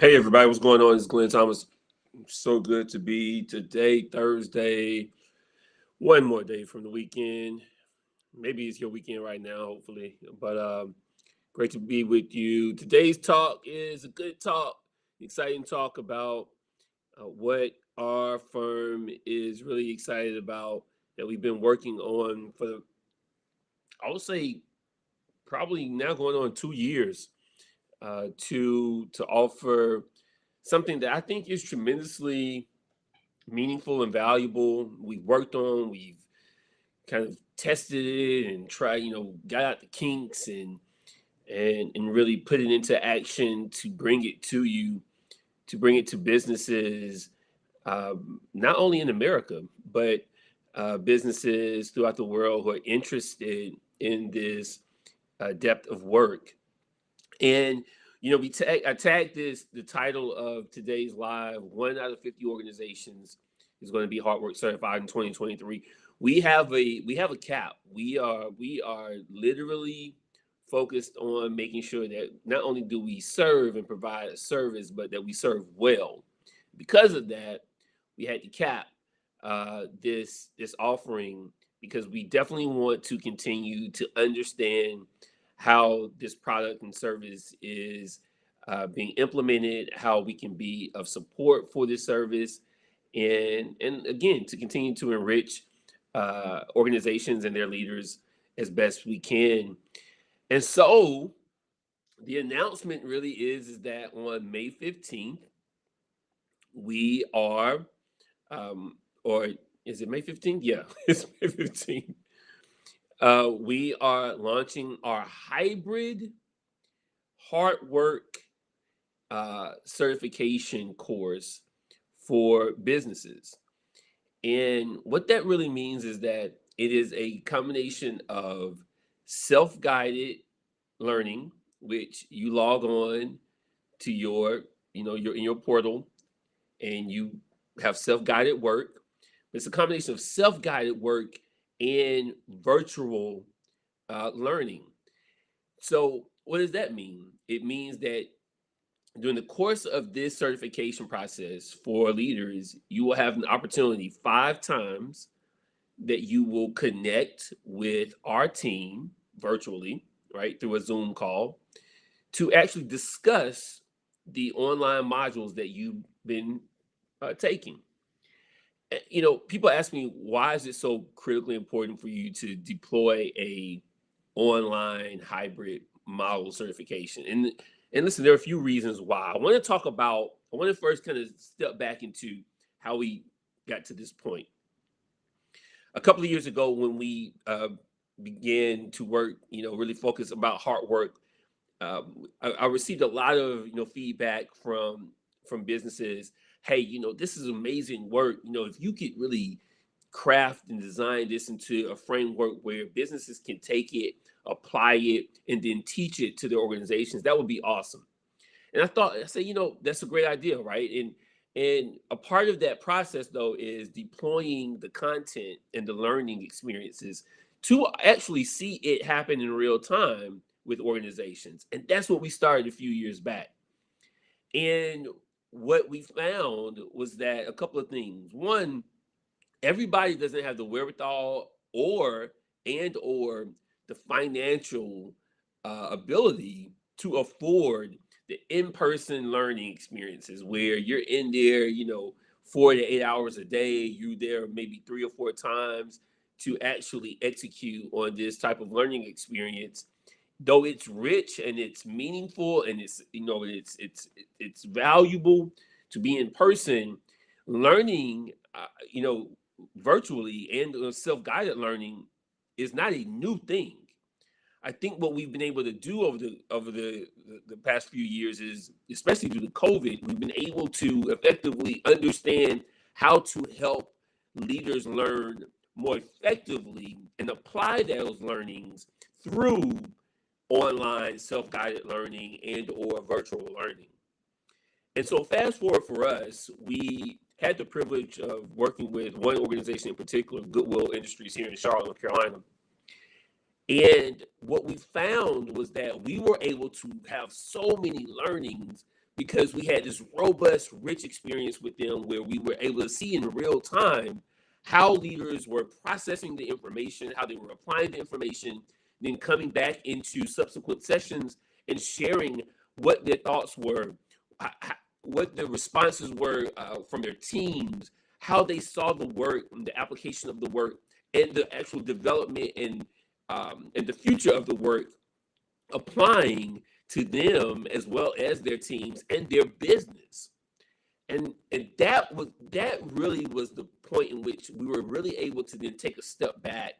Hey everybody, what's going on? It's Glenn Thomas. So good to be today, Thursday. One more day from the weekend. Maybe it's your weekend right now, hopefully. But great to be with you. Today's talk is a good talk, exciting talk about what our firm is really excited about that we've been working on for, I would say, probably now going on 2 years to offer something that I think is tremendously meaningful and valuable. We've worked on, we've kind of tested it and tried, got out the kinks and really put it into action to bring it to you, to bring it to businesses, not only in America, but businesses throughout the world who are interested in this depth of work. And I tagged this the title of today's live. 1 out of 50 organizations is going to be hard work certified in 2023. We have a cap. We are literally focused on making sure that not only do we serve and provide a service, but that we serve well. Because of that, we had to cap this offering because we definitely want to continue to understand how this product and service is being implemented, how we can be of support for this service, and again to continue to enrich organizations and their leaders as best we can. And so the announcement really is that on May 15th, we are, or is it May 15th? Yeah, it's May 15th. We are launching our hybrid hard work certification course for businesses. And what that really means is that it is a combination of self-guided learning, which you log on to your in your portal and you have self-guided work. It's a combination of self-guided work and virtual learning. So, what does that mean? It means that during the course of this certification process for leaders, you will have an opportunity 5 times that you will connect with our team virtually, right, through a Zoom call to actually discuss the online modules that you've been taking. People ask me, why is it so critically important for you to deploy a online hybrid model certification? And listen, there are a few reasons why. I want to first kind of step back into how we got to this point. A couple of years ago, when we began to work, really focus about hard work, I received a lot of feedback from businesses. Hey, this is amazing work. If you could really craft and design this into a framework where businesses can take it, apply it, and then teach it to their organizations, that would be awesome. And I said, that's a great idea, right? And a part of that process, though, is deploying the content and the learning experiences to actually see it happen in real time with organizations. And that's what we started a few years back. And what we found was that a couple of things. One, everybody doesn't have the wherewithal or the financial ability to afford the in-person learning experiences where you're in there, 4 to 8 hours a day. You're there maybe 3 or 4 times to actually execute on this type of learning experience. Though it's rich and it's meaningful and it's valuable to be in person, learning, virtually and self-guided learning is not a new thing. I think what we've been able to do over the past few years is, especially due to COVID, we've been able to effectively understand how to help leaders learn more effectively and apply those learnings through online self-guided learning and or virtual learning. And so fast forward for us, we had the privilege of working with one organization in particular, Goodwill Industries here in Charlotte, North Carolina. And what we found was that we were able to have so many learnings because we had this robust, rich experience with them where we were able to see in real time how leaders were processing the information, how they were applying the information, then coming back into subsequent sessions and sharing what their thoughts were, what the responses were from their teams, how they saw the work, the application of the work, and the actual development and the future of the work applying to them as well as their teams and their business. And that really was the point in which we were really able to then take a step back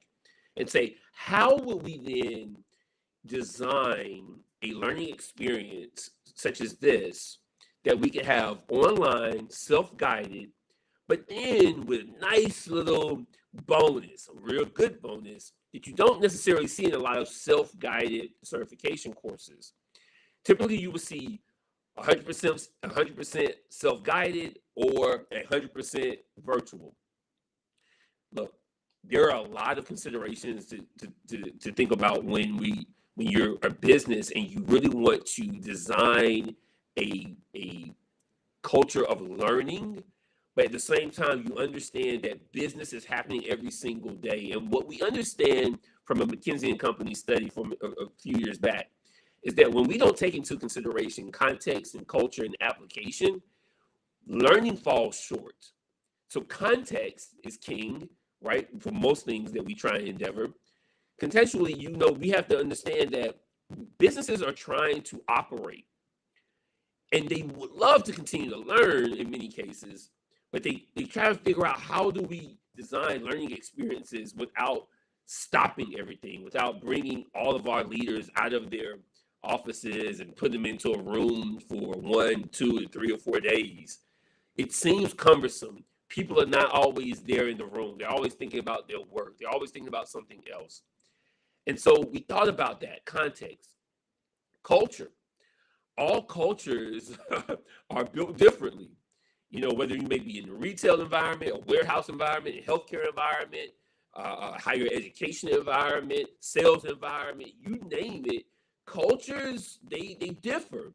and say, how would we then design a learning experience such as this that we could have online, self-guided, but then with a nice little bonus, a real good bonus that you don't necessarily see in a lot of self-guided certification courses. Typically, you will see 100% self-guided or 100% virtual. Look, there are a lot of considerations to think about when you're a business and you really want to design a culture of learning, but at the same time, you understand that business is happening every single day. And what we understand from a McKinsey and Company study from a few years back is that when we don't take into consideration context and culture and application, learning falls short. So context is king, right? For most things that we try and endeavor. Contextually, we have to understand that businesses are trying to operate and they would love to continue to learn in many cases, but they try to figure out how do we design learning experiences without stopping everything, without bringing all of our leaders out of their offices and put them into a room for 1, 2, 3, or 4 days. It seems cumbersome. People are not always there in the room. They're always thinking about their work. They're always thinking about something else. And so we thought about that context. Culture. All cultures are built differently. Whether you may be in a retail environment, a warehouse environment, a healthcare environment, a higher education environment, sales environment, you name it, cultures, they differ.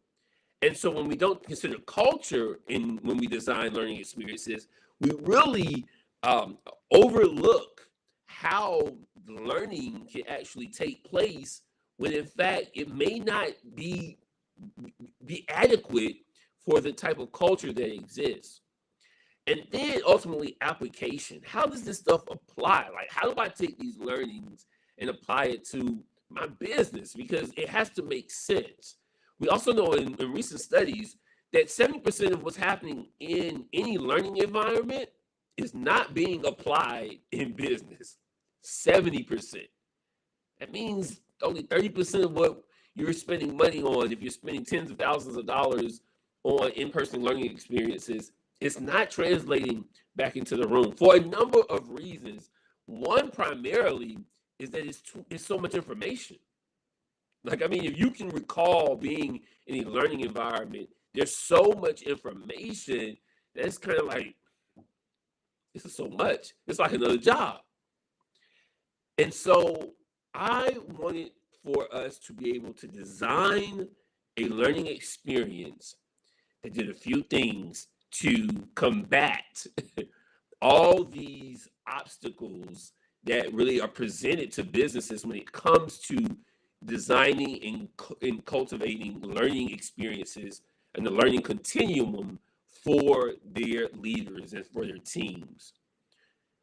And so when we don't consider culture when we design learning experiences, we really overlook how learning can actually take place when in fact it may not be adequate for the type of culture that exists. And then ultimately application. How does this stuff apply? Like, how do I take these learnings and apply it to my business? Because it has to make sense. We also know in recent studies that 70% of what's happening in any learning environment is not being applied in business. 70%. That means only 30% of what you're spending money on, if you're spending tens of thousands of dollars on in-person learning experiences, it's not translating back into the room for a number of reasons. One primarily is that it's so much information. If you can recall being in a learning environment, there's so much information that it's kind of like, this is so much. It's like another job. And so I wanted for us to be able to design a learning experience that did a few things to combat all these obstacles that really are presented to businesses when it comes to designing and cultivating learning experiences and the learning continuum for their leaders and for their teams.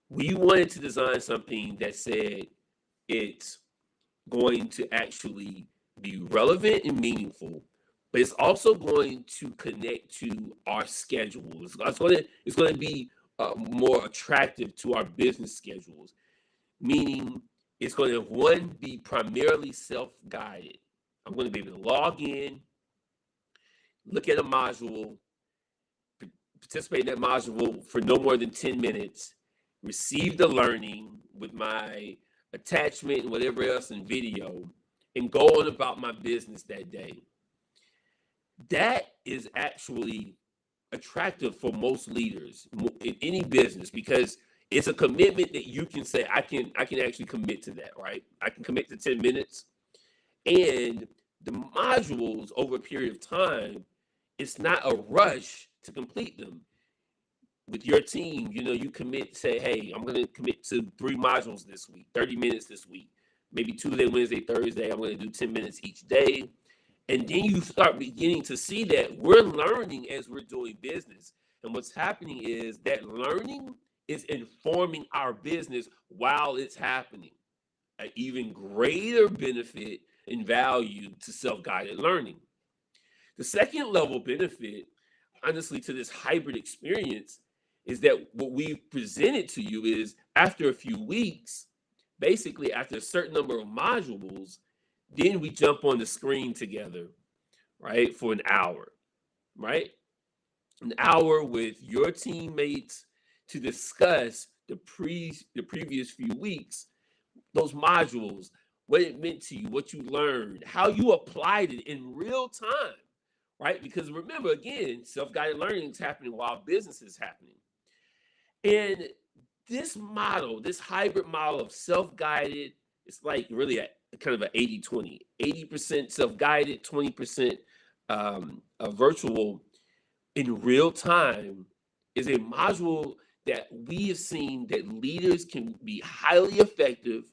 We wanted to design something that said it's going to actually be relevant and meaningful, but it's also going to connect to our schedules. It's going to be more attractive to our business schedules, meaning it's going to, one, be primarily self-guided. I'm going to be able to log in, look at a module, participate in that module for no more than 10 minutes, receive the learning with my attachment and whatever else in video, and go on about my business that day. That is actually attractive for most leaders in any business because it's a commitment that you can say, I can actually commit to that, right? I can commit to 10 minutes. And the modules over a period of time, it's not a rush to complete them. With your team, you commit, say, hey, I'm going to commit to 3 modules this week, 30 minutes this week, maybe Tuesday, Wednesday, Thursday, I'm going to do 10 minutes each day. And then you start beginning to see that we're learning as we're doing business. And what's happening is that learning is informing our business while it's happening. An even greater benefit and value to self-guided learning. The second level benefit, honestly, to this hybrid experience is that what we've presented to you is after a few weeks, basically after a certain number of modules, then we jump on the screen together, right, for an hour, right? An hour with your teammates to discuss the previous few weeks, those modules, what it meant to you, what you learned, how you applied it in real time, right? Because remember, again, self-guided learning is happening while business is happening. And this model, this hybrid model of self-guided, it's like really a kind of an 80-20. 80% self-guided, 20% virtual in real time is a module that we have seen that leaders can be highly effective.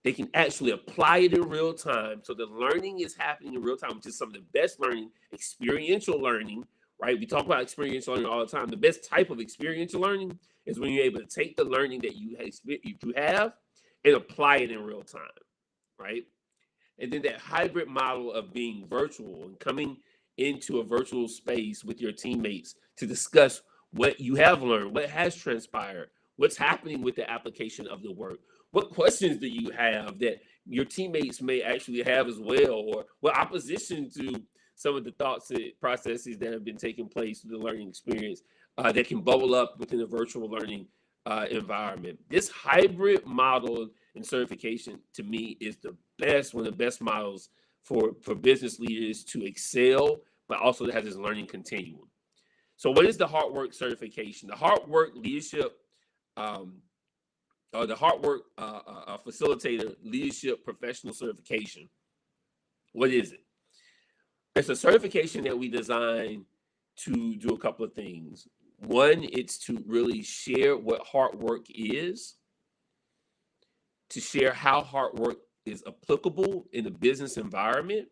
They can actually apply it in real time. So the learning is happening in real time, which is some of the best learning, experiential learning, right? We talk about experiential learning all the time. The best type of experiential learning is when you're able to take the learning that you have and apply it in real time, right? And then that hybrid model of being virtual and coming into a virtual space with your teammates to discuss what you have learned, what has transpired, what's happening with the application of the work. What questions do you have that your teammates may actually have as well, or what opposition to some of the thoughts and processes that have been taking place through the learning experience that can bubble up within a virtual learning environment. This hybrid model and certification, to me, is the best, one of the best models for business leaders to excel, but also to have this learning continuum. So what is the Hard Work certification? The Hard Work Leadership the Hard Work Facilitator Leadership Professional Certification. What is it? It's a certification that we designed to do a couple of things. One, it's to really share what hard work is, to share how hard work is applicable in the business environment,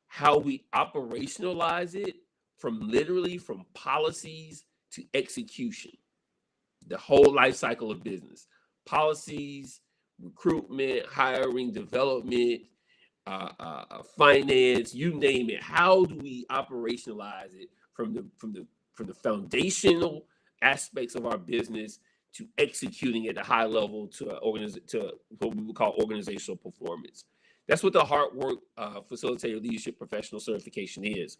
how we operationalize it from policies to execution, the whole life cycle of business, policies, recruitment, hiring, development, finance, you name it. How do we operationalize it from the foundational aspects of our business to executing at the high level to what we would call organizational performance? That's what the Hard Work Facilitator Leadership Professional Certification is.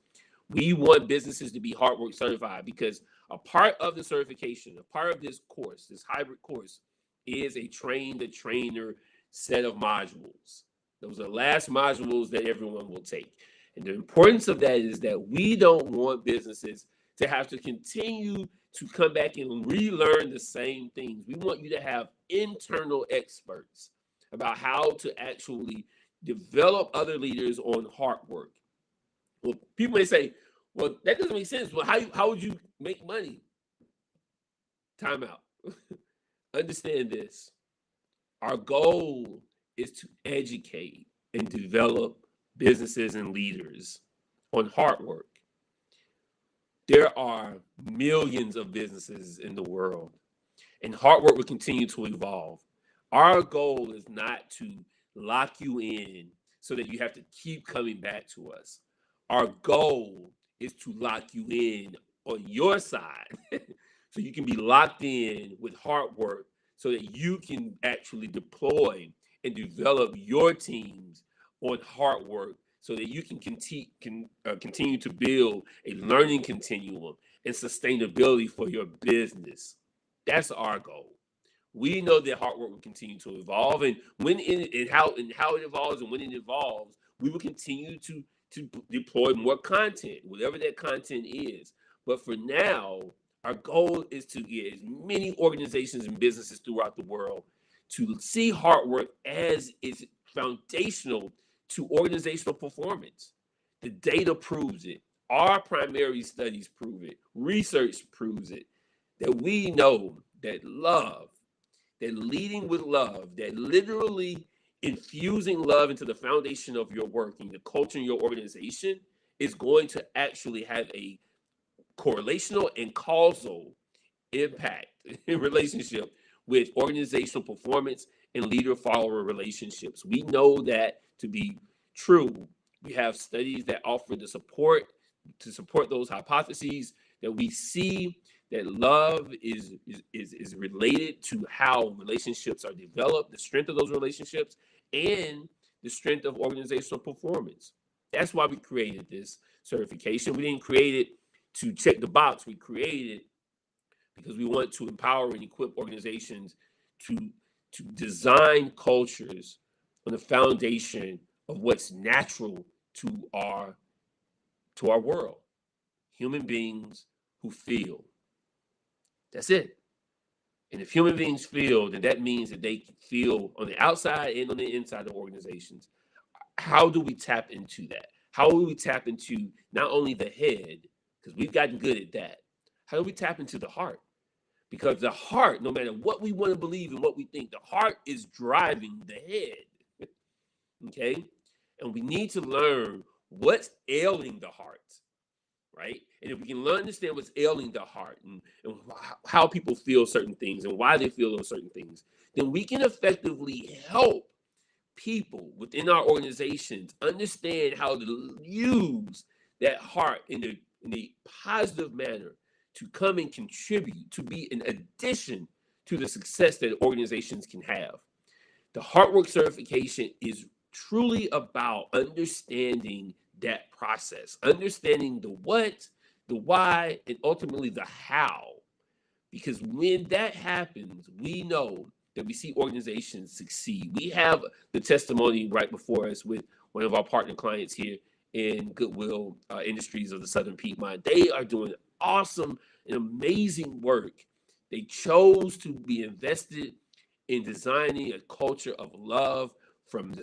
We want businesses to be hard work certified because a part of the certification, a part of this course, this hybrid course, is a train the trainer set of modules. Those are the last modules that everyone will take. And the importance of that is that we don't want businesses to have to continue to come back and relearn the same things. We want you to have internal experts about how to actually develop other leaders on hard work. Well, people may say, well, that doesn't make sense. Well, how would you make money? Time out. Understand this. Our goal is to educate and develop businesses and leaders on hard work. There are millions of businesses in the world, and hard work will continue to evolve. Our goal is not to lock you in so that you have to keep coming back to us. Our goal is to lock you in on your side so you can be locked in with hard work so that you can actually deploy and develop your teams on hard work so that you can continue to build a learning continuum and sustainability for your business. That's our goal. We know that hard work will continue to evolve, and how it evolves and when it evolves, we will continue to deploy more content, whatever that content is. But for now, our goal is to get as many organizations and businesses throughout the world to see hard work as is foundational to organizational performance. The data proves it. Our primary studies prove it. Research proves it. That we know that love, that leading with love, that literally infusing love into the foundation of your work and the culture in your organization is going to actually have a correlational and causal impact in relationship with organizational performance and leader follower relationships. We know that to be true. We have studies that offer the support to support those hypotheses, that we see that love is related to how relationships are developed, the strength of those relationships, and the strength of organizational performance. That's why we created this certification. We didn't create it to check the box. We created it because we want to empower and equip organizations to design cultures on the foundation of what's natural to our world. Human beings who feel. That's it. And if human beings feel, then that means that they feel on the outside and on the inside of organizations. How do we tap into that? How do we tap into not only the head, because we've gotten good at that. How do we tap into the heart? Because the heart, no matter what we want to believe and what we think, the heart is driving the head. Okay? And we need to learn what's ailing the heart, right? And if we can understand what's ailing the heart and how people feel certain things and why they feel those certain things, then we can effectively help people within our organizations understand how to use that heart in a positive manner to come and contribute, to be an addition to the success that organizations can have. The Heartwork certification is truly about understanding that process, understanding the what, the why, and ultimately the how. Because when that happens, we know that we see organizations succeed. We have the testimony right before us with one of our partner clients here in Goodwill Industries of the Southern Piedmont. They are doing awesome and amazing work. They chose to be invested in designing a culture of love from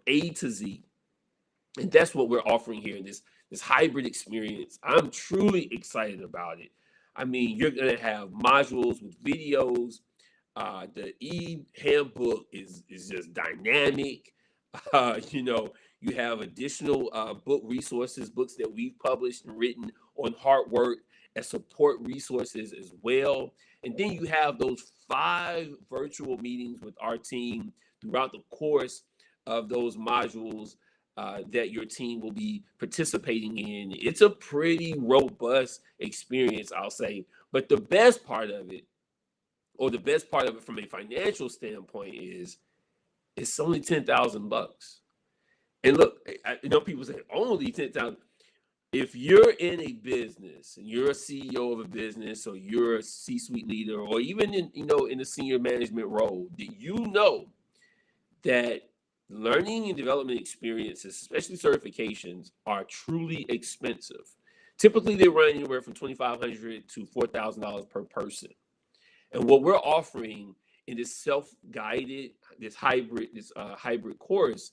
A to Z. And that's what we're offering here in this hybrid experience. I'm truly excited about it. I mean, you're going to have modules with videos. The e-handbook is just dynamic. You have additional book resources, books that we've published and written on hard work as support resources as well. And then you have those 5 virtual meetings with our team throughout the course of those modules that your team will be participating in. It's a pretty robust experience, I'll say. But the best part of it, or the best part of it from a financial standpoint, is it's only $10,000. And look, I know people say only 10,000. If you're in a business and you're a CEO of a business, or you're a C-suite leader, or even in a senior management role, that you know that learning and development experiences, especially certifications, are truly expensive. Typically, they run anywhere from $2,500 to $4,000 per person. And what we're offering in this self-guided, this hybrid course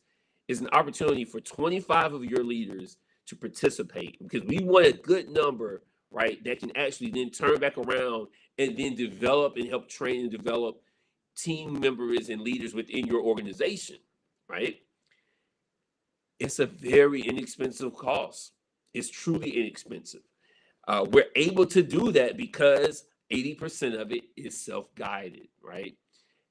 is an opportunity for 25 of your leaders to participate, because we want a good number, right, that can actually then turn back around and then develop and help train and develop team members and leaders within your organization, right? It's a very inexpensive cost. It's truly inexpensive. We're able to do that because 80% of it is self-guided, right?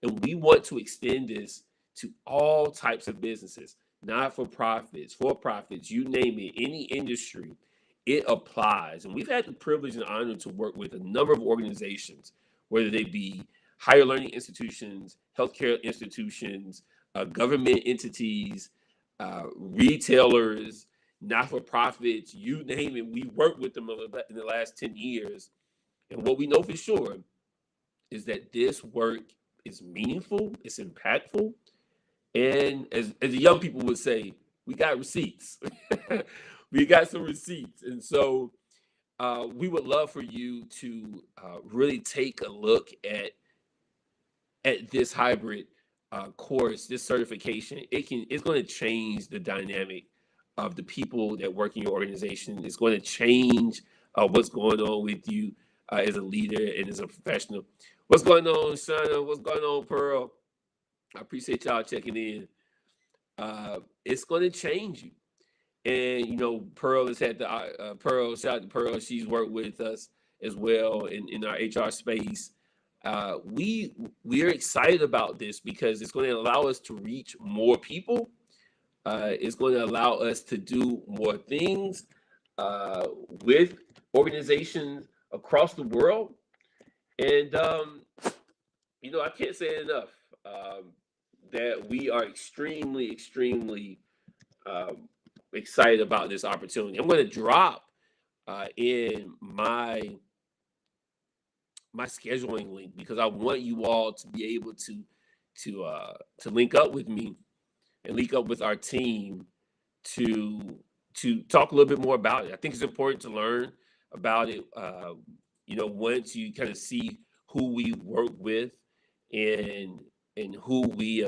And we want to extend this to all types of businesses, not-for-profits, for-profits, you name it, any industry, it applies. And we've had the privilege and honor to work with a number of organizations, whether they be higher learning institutions, healthcare institutions, government entities, retailers, not-for-profits, you name it. We worked with them in the last 10 years. And what we know for sure is that this work is meaningful, it's impactful, and as the young people would say, we got receipts. We got some receipts. And so we would love for you to really take a look at this hybrid course, this certification. It's going to change the dynamic of the people that work in your organization. It's going to change what's going on with you as a leader and as a professional. What's going on, Shauna? What's going on, Pearl? I appreciate y'all checking in. It's going to change you. And Pearl has had the Pearl. Shout out to Pearl. She's worked with us as well in our HR space. We're excited about this because it's going to allow us to reach more people. It's going to allow us to do more things with organizations across the world. And I can't say it enough that we are extremely, extremely excited about this opportunity. I'm going to drop in my scheduling link because I want you all to be able to link up with me and link up with our team to talk a little bit more about it. I think it's important to learn about it. Once you kind of see who we work with and who we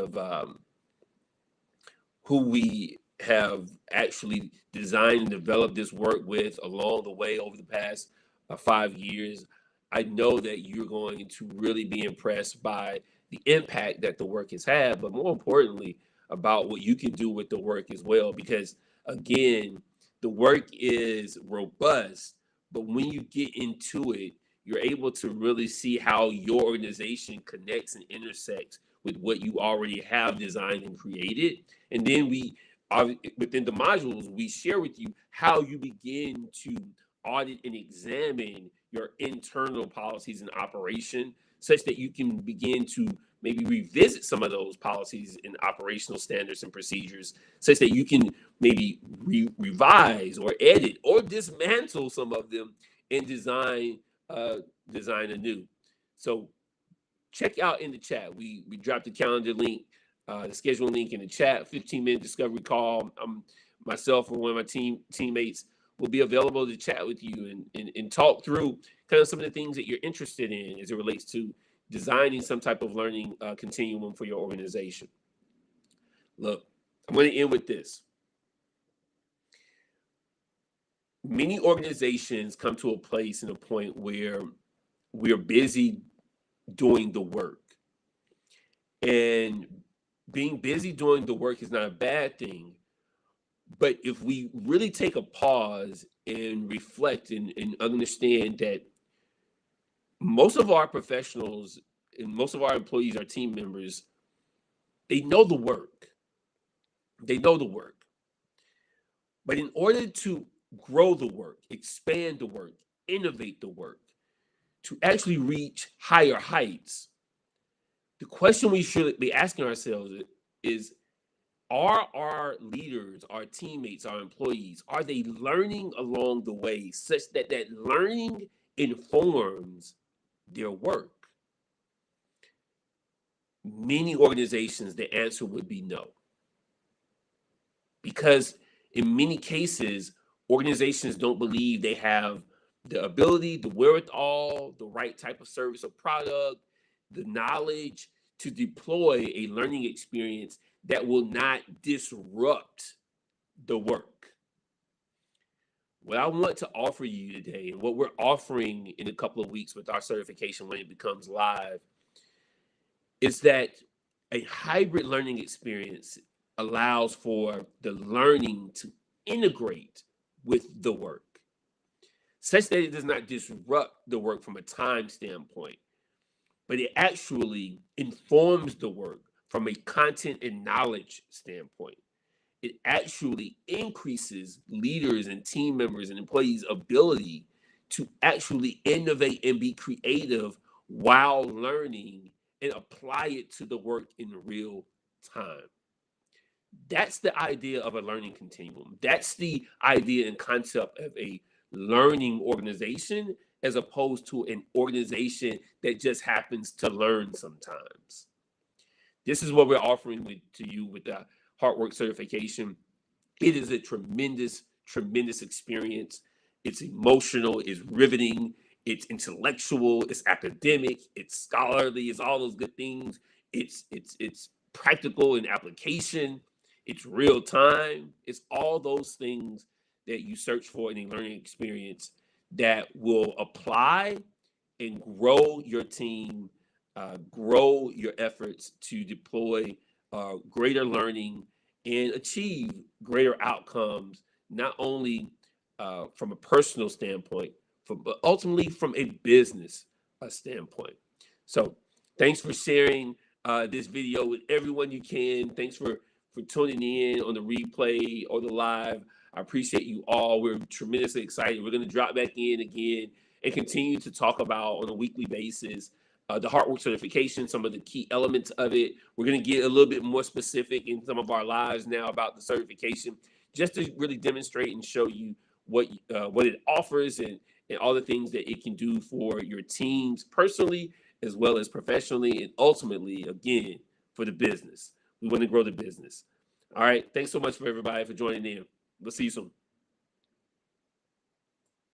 have actually designed and developed this work with along the way over the past 5 years, I know that you're going to really be impressed by the impact that the work has had, but more importantly, about what you can do with the work as well. Because again, the work is robust, but when you get into it, you're able to really see how your organization connects and intersects with what you already have designed and created. And then we are within the modules, we share with you how you begin to audit and examine your internal policies and operation such that you can begin to maybe revisit some of those policies and operational standards and procedures such that you can maybe revise or edit or dismantle some of them and design anew. So check out in the chat. We dropped the calendar link, the schedule link in the chat, 15-minute discovery call. Myself or one of my teammates will be available to chat with you and talk through kind of some of the things that you're interested in as it relates to designing some type of learning continuum for your organization. Look, I'm going to end with this. Many organizations come to a place and a point where we're busy doing the work. And being busy doing the work is not a bad thing. But if we really take a pause and reflect and understand that most of our professionals and most of our employees, our team members, they know the work. They know the work. But in order to grow the work, expand the work, innovate the work, to actually reach higher heights, the question we should be asking ourselves is, are our leaders, our teammates, our employees, are they learning along the way such that that learning informs their work? Many organizations, the answer would be no. Because in many cases, organizations don't believe they have the ability, the wherewithal, the right type of service or product, the knowledge to deploy a learning experience that will not disrupt the work. What I want to offer you today, and what we're offering in a couple of weeks with our certification when it becomes live, is that a hybrid learning experience allows for the learning to integrate with the work, such that it does not disrupt the work from a time standpoint, but it actually informs the work from a content and knowledge standpoint. It actually increases leaders and team members and employees' ability to actually innovate and be creative while learning and apply it to the work in real time. That's the idea of a learning continuum. That's the idea and concept of a learning organization, as opposed to an organization that just happens to learn sometimes. This is what we're offering to you with the HeartWork certification. It is a tremendous, tremendous experience. It's emotional, it's riveting, it's intellectual, it's academic, it's scholarly, it's all those good things. It's practical in application. it's real time. It's all those things that you search for in a learning experience that will apply and grow your team, grow your efforts to deploy greater learning and achieve greater outcomes, not only from a personal standpoint, but ultimately from a business standpoint. So thanks for sharing this video with everyone you can. Thanks for tuning in on the replay or the live. I appreciate you all. We're tremendously excited. We're going to drop back in again and continue to talk about on a weekly basis the Heartwork certification, some of the key elements of it. We're going to get a little bit more specific in some of our lives now about the certification, just to really demonstrate and show you what it offers and all the things that it can do for your teams personally as well as professionally, and ultimately, again, for the business. We want to grow the business. All right. Thanks so much for everybody for joining in. We'll see you soon.